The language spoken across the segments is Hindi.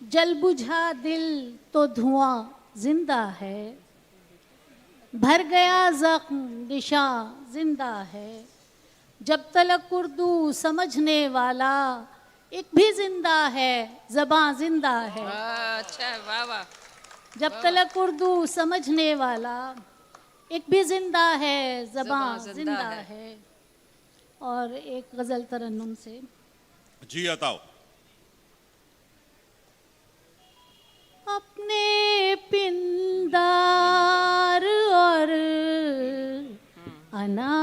जल बुझा दिल तो धुआं जिंदा है, भर गया जख्म निशां जिंदा है। जब तलक उर्दू समझने वाला एक भी जिंदा है, ज़बां जिंदा है। अच्छा, वाह वाह। जब तलक उर्दू समझने वाला एक भी जिंदा है, ज़बां जिंदा है। और एक गज़ल तरन्नुम से जी बताओ। अपने पिंदार और अना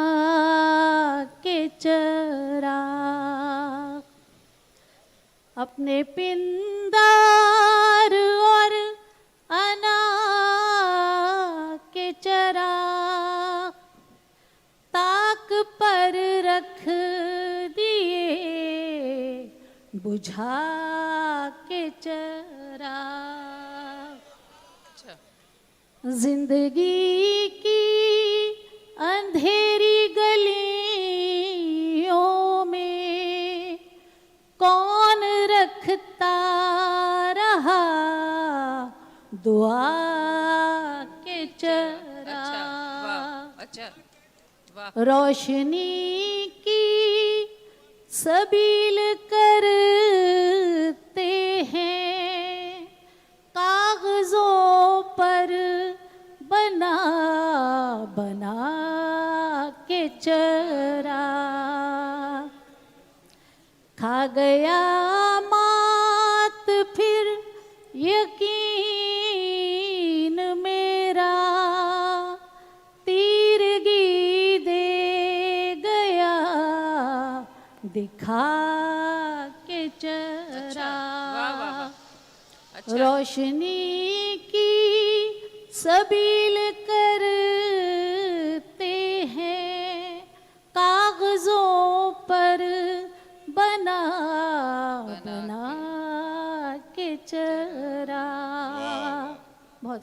के चराग, अपने पिंदार और अना के चराग ताक पर रख दिए बुझा के चराग। जिंदगी की अंधेरी गलियों में कौन रखता रहा दुआ के चराग। अच्छा, वाह। रोशनी की सबील करते हैं कागजों पर बना बना के चराग। खा गया मात फिर यकीन मेरा, तीरगी दे गया दिखा के चराग। रोशनी की सबील करते हैं कागजों पर बना बना के चराग। बहुत